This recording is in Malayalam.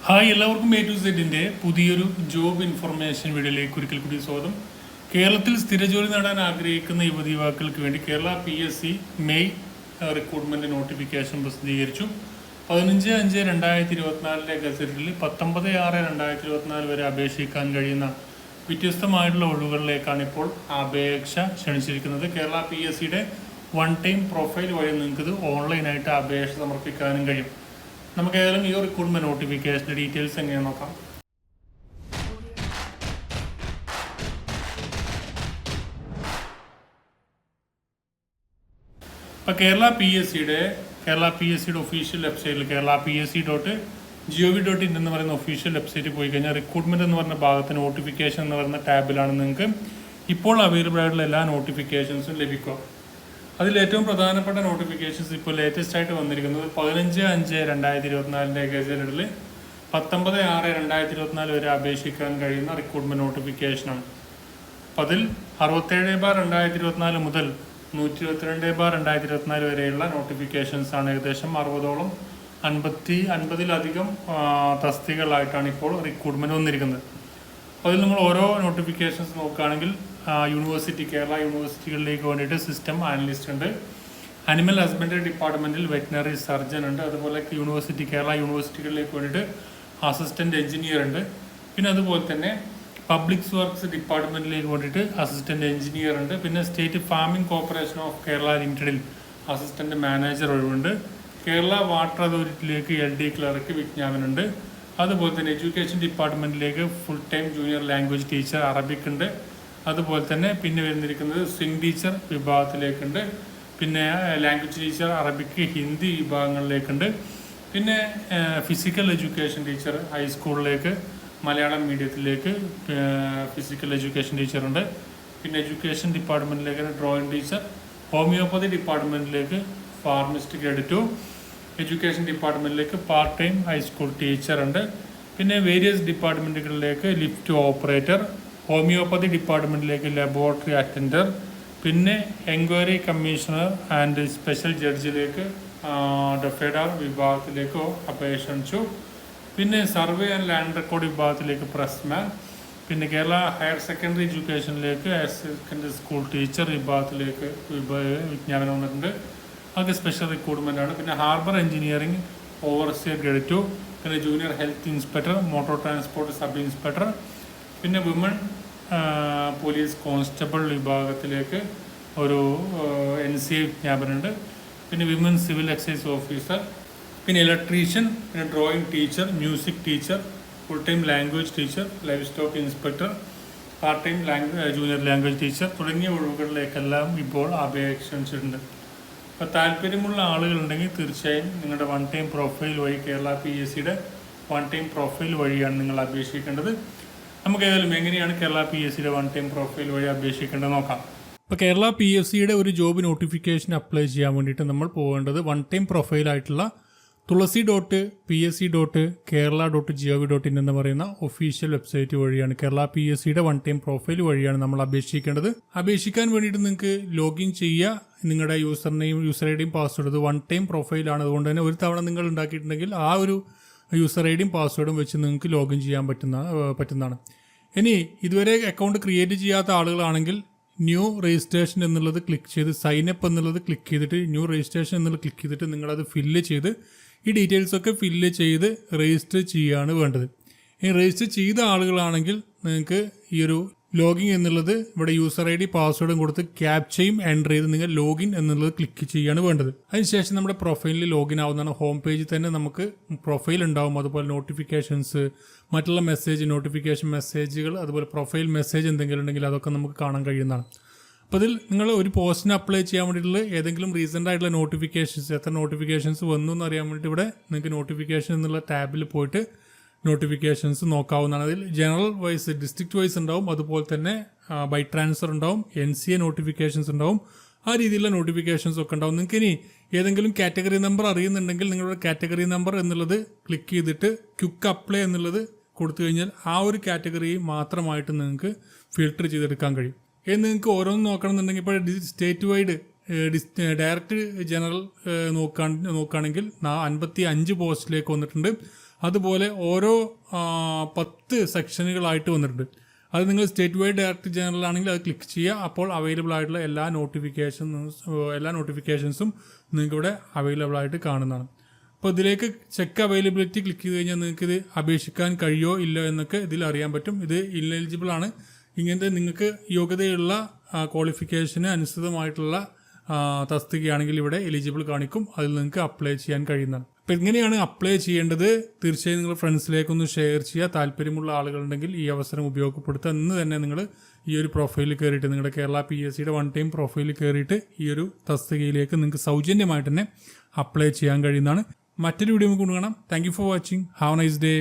ഹായ്, എല്ലാവർക്കും എ ടു സെറ്റിൻ്റെ പുതിയൊരു ജോബ് ഇൻഫർമേഷൻ വീഡിയോയിലേക്ക് ഒരിക്കൽ കൂടി സ്വാഗതം. കേരളത്തിൽ സ്ഥിരജോലി നേടാൻ ആഗ്രഹിക്കുന്ന യുവതിയുവാക്കൾക്ക് വേണ്ടി Kerala PSC May recruitment notification പ്രസിദ്ധീകരിച്ചു. 15/5/2024 ഗസറ്റിൽ 19/6/2024 വരെ അപേക്ഷിക്കാൻ കഴിയുന്ന വ്യത്യസ്തമായിട്ടുള്ള ഒഴിവുകളിലേക്കാണ് ഇപ്പോൾ അപേക്ഷ ക്ഷണിച്ചിരിക്കുന്നത്. കേരള PSCയുടെ വൺ ടൈം പ്രൊഫൈൽ വഴി നിങ്ങൾക്ക് ഓൺലൈനായിട്ട് അപേക്ഷ സമർപ്പിക്കാനും കഴിയും. നമുക്ക് ഏതായാലും ഈ റിക്രൂട്ട്മെന്റ് നോട്ടിഫിക്കേഷൻ്റെ ഡീറ്റെയിൽസ് എങ്ങനെയാണെന്ന് നോക്കാം. ഇപ്പോൾ കേരള PSCയുടെ ഒഫീഷ്യൽ വെബ്സൈറ്റിൽ kerala.psc.gov.in എന്ന് പറയുന്ന ഒഫീഷ്യൽ വെബ്സൈറ്റിൽ പോയി കഴിഞ്ഞാൽ റിക്രൂട്ട്മെന്റ് എന്ന് പറഞ്ഞ ഭാഗത്ത് നോട്ടിഫിക്കേഷൻ എന്ന് പറയുന്ന ടാബിലാണ് നിങ്ങൾക്ക് ഇപ്പോൾ അവൈലബിൾ ആയിട്ടുള്ള എല്ലാ നോട്ടിഫിക്കേഷൻസും ലഭിക്കുക. അതിൽ ഏറ്റവും പ്രധാനപ്പെട്ട നോട്ടിഫിക്കേഷൻസ് ഇപ്പോൾ ലേറ്റസ്റ്റ് ആയിട്ട് വന്നിരിക്കുന്നത് 15/5/2024 ഗസറ്റിൽ 19/6/2024 വരെ അപേക്ഷിക്കാൻ കഴിയുന്ന റിക്രൂട്ട്മെന്റ് നോട്ടിഫിക്കേഷനാണ്. അപ്പം അതിൽ 67/2024 മുതൽ 122/2024 വരെയുള്ള നോട്ടിഫിക്കേഷൻസ് ആണ്. ഏകദേശം 60ഓളം 50-ലധികം തസ്തികകളായിട്ടാണ് ഇപ്പോൾ റിക്രൂട്ട്മെന്റ് വന്നിരിക്കുന്നത്. അപ്പോൾ അതിൽ നമ്മൾ ഓരോ നോട്ടിഫിക്കേഷൻസ് നോക്കുകയാണെങ്കിൽ കേരള യൂണിവേഴ്സിറ്റികളിലേക്ക് വേണ്ടിയിട്ട് സിസ്റ്റം അനലിസ്റ്റ് ഉണ്ട്, അനിമൽ ഹസ്ബൻഡറി ഡിപ്പാർട്ട്മെൻറ്റിൽ വെറ്റിനറി സർജൻ ഉണ്ട്, അതുപോലെ കേരള യൂണിവേഴ്സിറ്റികളിലേക്ക് വേണ്ടിയിട്ട് അസിസ്റ്റൻറ്റ് എഞ്ചിനീയർ ഉണ്ട്, പിന്നെ അതുപോലെ തന്നെ പബ്ലിക് വർക്ക്സ് ഡിപ്പാർട്ട്മെൻറ്റിലേക്ക് വേണ്ടിയിട്ട് അസിസ്റ്റൻറ്റ് എഞ്ചിനീയർ ഉണ്ട്, പിന്നെ state farming corporation of Kerala ലിമിറ്റഡിൽ അസിസ്റ്റൻറ്റ് മാനേജർ ഒഴിവുണ്ട്, കേരള വാട്ടർ അതോറിറ്റിയിലേക്ക് LD ക്ലർക്ക് വിജ്ഞാപനമുണ്ട്, അതുപോലെ തന്നെ എഡ്യൂക്കേഷൻ ഡിപ്പാർട്ട്മെൻറ്റിലേക്ക് full time junior language teacher Arabic ഉണ്ട്, അതുപോലെ തന്നെ പിന്നെ വരുന്നിരിക്കുന്നത് സ്വിംഗ് ടീച്ചർ വിഭാഗത്തിലേക്കുണ്ട്, പിന്നെ ലാംഗ്വേജ് ടീച്ചർ അറബിക് ഹിന്ദി വിഭാഗങ്ങളിലേക്കുണ്ട്, പിന്നെ ഫിസിക്കൽ എഡ്യൂക്കേഷൻ ടീച്ചർ ഹൈസ്കൂളിലേക്ക് മലയാളം മീഡിയത്തിലേക്ക് ഫിസിക്കൽ എഡ്യൂക്കേഷൻ ടീച്ചറുണ്ട്, പിന്നെ എഡ്യൂക്കേഷൻ ഡിപ്പാർട്ട്മെൻറ്റിലേക്ക് ഡ്രോയിങ് ടീച്ചർ, ഹോമിയോപ്പതി ഡിപ്പാർട്ട്മെൻറ്റിലേക്ക് ഫാർമസിസ്റ്റ് ഗ്രേഡ് 2, എഡ്യൂക്കേഷൻ ഡിപ്പാർട്ട്മെൻറ്റിലേക്ക് പാർട്ട് ടൈം ഹൈസ്കൂൾ ടീച്ചറുണ്ട്, പിന്നെ വേരിയസ് ഡിപ്പാർട്ട്മെൻറ്റുകളിലേക്ക് ലിഫ്റ്റ് ഓപ്പറേറ്റർ, ഹോമിയോപ്പതി ഡിപ്പാർട്ട്മെൻറ്റിലേക്ക് ലബോറട്ടറി അറ്റൻഡർ, പിന്നെ എൻക്വയറി കമ്മീഷണർ ആൻഡ് സ്പെഷ്യൽ ജഡ്ജിലേക്ക് ഡെഫേഡാർ വിഭാഗത്തിലേക്ക് അപേക്ഷ ക്ഷണിച്ചു, പിന്നെ സർവേ ആൻഡ് ലാൻഡ് റെക്കോർഡ് വിഭാഗത്തിലേക്ക് പ്രസ്മാൻ, പിന്നെ കേരള ഹയർ സെക്കൻഡറി എഡ്യൂക്കേഷനിലേക്ക് ഹയർ സെക്കൻഡറി സ്കൂൾ ടീച്ചർ വിഭാഗത്തിലേക്ക് വിജ്ഞാപനം വന്നിട്ടുണ്ട്. അതൊക്കെ സ്പെഷ്യൽ റിക്രൂട്ട്മെൻ്റ് ആണ്. പിന്നെ ഹാർബർ എഞ്ചിനീയറിംഗ് ഓവർസിയർ ഗ്രേഡ് 2, പിന്നെ junior health inspector, motor transport sub inspector, പിന്നെ വിമൺ പോലീസ് കോൺസ്റ്റബിൾ വിഭാഗത്തിലേക്ക് ഒരു NCA വിജ്ഞാപനമുണ്ട്, പിന്നെ വിമൻ സിവിൽ എക്സൈസ് ഓഫീസർ, പിന്നെ ഇലക്ട്രീഷ്യൻ, പിന്നെ drawing teacher, music teacher, full time language teacher, life stock inspector, part time junior language teacher തുടങ്ങിയ ഒഴിവുകളിലേക്കെല്ലാം ഇപ്പോൾ അപേക്ഷ ക്ഷണിച്ചിട്ടുണ്ട്. അപ്പോൾ താല്പര്യമുള്ള ആളുകളുണ്ടെങ്കിൽ തീർച്ചയായും നിങ്ങളുടെ വൺ ടൈം പ്രൊഫൈൽ വഴി കേരള PSCയുടെ വൺ ടൈം പ്രൊഫൈൽ വഴിയാണ് നിങ്ങൾ അപേക്ഷിക്കേണ്ടത്. നമുക്ക് ഏതായാലും എങ്ങനെയാണ് കേരള PSCയുടെ വൺ ടൈം പ്രൊഫൈൽ വഴി അപേക്ഷിക്കേണ്ടത് നോക്കാം. ഇപ്പോൾ കേരള PSCയുടെ ഒരു ജോബ് നോട്ടിഫിക്കേഷൻ അപ്ലൈ ചെയ്യാൻ വേണ്ടിയിട്ട് നമ്മൾ പോകേണ്ടത് വൺ ടൈം പ്രൊഫൈലായിട്ടുള്ള tulasi.psc.kerala.gov.in എന്ന് പറയുന്ന ഒഫീഷ്യൽ വെബ്സൈറ്റ് വഴിയാണ്. കേരള PSCയുടെ വൺ ടൈം പ്രൊഫൈൽ വഴിയാണ് നമ്മൾ അപേക്ഷിക്കേണ്ടത്. അപേക്ഷിക്കാൻ വേണ്ടിയിട്ട് നിങ്ങൾക്ക് ലോഗിൻ ചെയ്യുക. നിങ്ങളുടെ യൂസർ ഐഡിയും പാസ്വേഡ് വൺ ടൈം പ്രൊഫൈലാണ്. അതുകൊണ്ട് തന്നെ ഒരു തവണ നിങ്ങൾ ഉണ്ടാക്കിയിട്ടുണ്ടെങ്കിൽ ആ ഒരു യൂസർ ഐഡിയും പാസ്വേഡും വെച്ച് നിങ്ങൾക്ക് ലോഗിൻ ചെയ്യാൻ പറ്റുന്നതാണ്. ഇനി ഇതുവരെ അക്കൗണ്ട് ക്രിയേറ്റ് ചെയ്യാത്ത ആളുകളാണെങ്കിൽ ന്യൂ രജിസ്ട്രേഷൻ എന്നുള്ളത് ക്ലിക്ക് ചെയ്ത് സൈനപ്പ് എന്നുള്ളത് ക്ലിക്ക് ചെയ്തിട്ട് ന്യൂ രജിസ്ട്രേഷൻ എന്നുള്ളത് ക്ലിക്ക് ചെയ്തിട്ട് നിങ്ങളത് ഫില്ല് ചെയ്ത് ഈ ഡീറ്റെയിൽസൊക്കെ ഫില്ല് ചെയ്ത് രജിസ്റ്റർ ചെയ്യുകയാണ് വേണ്ടത്. ഈ രജിസ്റ്റർ ചെയ്ത ആളുകളാണെങ്കിൽ നിങ്ങൾക്ക് ഈ ഒരു ലോഗിൻ എന്നുള്ളത് ഇവിടെ യൂസർ ID പാസ്വേഡും കൊടുത്ത് ക്യാപ്ചയും എൻ്റർ ചെയ്ത് നിങ്ങൾ ലോഗിൻ എന്നുള്ളത് ക്ലിക്ക് ചെയ്യുകയാണ് വേണ്ടത്. അതിനുശേഷം നമ്മുടെ പ്രൊഫൈലിൽ ലോഗിൻ ആവുന്നതാണ്. ഹോം പേജിൽ തന്നെ നമുക്ക് പ്രൊഫൈൽ ഉണ്ടാവും, അതുപോലെ നോട്ടിഫിക്കേഷൻസ്, മറ്റുള്ള നോട്ടിഫിക്കേഷൻ മെസ്സേജുകൾ, അതുപോലെ പ്രൊഫൈൽ മെസ്സേജ് എന്തെങ്കിലും ഉണ്ടെങ്കിൽ അതൊക്കെ നമുക്ക് കാണാൻ കഴിയുന്നതാണ്. അപ്പോൾ അതിൽ നിങ്ങൾ ഒരു പോസ്റ്റിന് അപ്ലൈ ചെയ്യാൻ വേണ്ടിയിട്ടുള്ള ഏതെങ്കിലും റീസെൻ്റ് ആയിട്ടുള്ള നോട്ടിഫിക്കേഷൻസ്, എത്ര നോട്ടിഫിക്കേഷൻസ് വന്നു എന്ന് അറിയാൻ വേണ്ടിയിട്ട് ഇവിടെ നിങ്ങൾക്ക് നോട്ടിഫിക്കേഷൻ എന്നുള്ള ടാബിൽ പോയിട്ട് നോട്ടിഫിക്കേഷൻസ് നോക്കാവുന്നതാണ്. അതിൽ ജനറൽ വൈസ്, ഡിസ്ട്രിക്ട് വൈസ് ഉണ്ടാവും, അതുപോലെ തന്നെ ബൈ ട്രാൻസ്ഫർ ഉണ്ടാവും, NCA നോട്ടിഫിക്കേഷൻസ് ഉണ്ടാവും, ആ രീതിയിലുള്ള നോട്ടിഫിക്കേഷൻസ് ഒക്കെ ഉണ്ടാവും. നിങ്ങൾക്ക് ഇനി ഏതെങ്കിലും കാറ്റഗറി നമ്പർ അറിയുന്നുണ്ടെങ്കിൽ നിങ്ങളുടെ കാറ്റഗറി നമ്പർ എന്നുള്ളത് ക്ലിക്ക് ചെയ്തിട്ട് ക്വിക്ക് അപ്ലൈ എന്നുള്ളത് കൊടുത്തു കഴിഞ്ഞാൽ ആ ഒരു കാറ്റഗറി മാത്രമായിട്ട് നിങ്ങൾക്ക് ഫിൽട്ടർ ചെയ്തെടുക്കാൻ കഴിയും. നിങ്ങൾക്ക് ഓരോന്നും നോക്കണമെന്നുണ്ടെങ്കിൽ ഇപ്പോൾ സ്റ്റേറ്റ് വൈഡ് ഡയറക്റ്റ് ജനറൽ നോക്കുകയാണെങ്കിൽ 55 പോസ്റ്റിലേക്ക് വന്നിട്ടുണ്ട്. അതുപോലെ ഓരോ 10 സെക്ഷനുകളായിട്ട് വന്നിട്ടുണ്ട്. അത് നിങ്ങൾ സ്റ്റേറ്റ് വൈഡ് ഡയറക്ടർ ജനറൽ ആണെങ്കിൽ അത് ക്ലിക്ക് ചെയ്യുക. അപ്പോൾ അവൈലബിൾ ആയിട്ടുള്ള എല്ലാ നോട്ടിഫിക്കേഷൻസും നിങ്ങൾക്ക് ഇവിടെ അവൈലബിൾ ആയിട്ട് കാണുന്നതാണ്. അപ്പോൾ ഇതിലേക്ക് ചെക്ക് അവൈലബിലിറ്റി ക്ലിക്ക് ചെയ്ത് കഴിഞ്ഞാൽ നിങ്ങൾക്ക് ഇത് അപേക്ഷിക്കാൻ കഴിയോ ഇല്ലോ എന്നൊക്കെ ഇതിൽ അറിയാൻ പറ്റും. ഇത് ഇൻഎലിജിബിൾ ആണ്. ഇങ്ങനത്തെ നിങ്ങൾക്ക് യോഗ്യതയുള്ള ക്വാളിഫിക്കേഷന് അനുസൃതമായിട്ടുള്ള തസ്തികയാണെങ്കിൽ ഇവിടെ എലിജിബിൾ കാണിക്കും. അതിൽ നിങ്ങൾക്ക് അപ്ലൈ ചെയ്യാൻ കഴിയുന്നതാണ്. അപ്പോൾ എങ്ങനെയാണ് അപ്ലൈ ചെയ്യേണ്ടത്? തീർച്ചയായും നിങ്ങൾ ഫ്രണ്ട്സിലേക്കൊന്ന് ഷെയർ ചെയ്യുക. താല്പര്യമുള്ള ആളുകളുണ്ടെങ്കിൽ ഈ അവസരം ഉപയോഗപ്പെടുത്തുക. ഇന്ന് തന്നെ നിങ്ങൾ ഈ ഒരു പ്രൊഫൈലിൽ കയറിയിട്ട് നിങ്ങളുടെ കേരള PSCയുടെ 1 ടൈം പ്രൊഫൈലിൽ കയറിയിട്ട് ഈ ഒരു തസ്തികയിലേക്ക് നിങ്ങൾക്ക് സൗജന്യമായിട്ട് തന്നെ അപ്ലൈ ചെയ്യാൻ കഴിയുന്നതാണ്. മറ്റൊരു വീഡിയോ നമുക്ക് കാണാം. Thank you for watching. Have A nice day.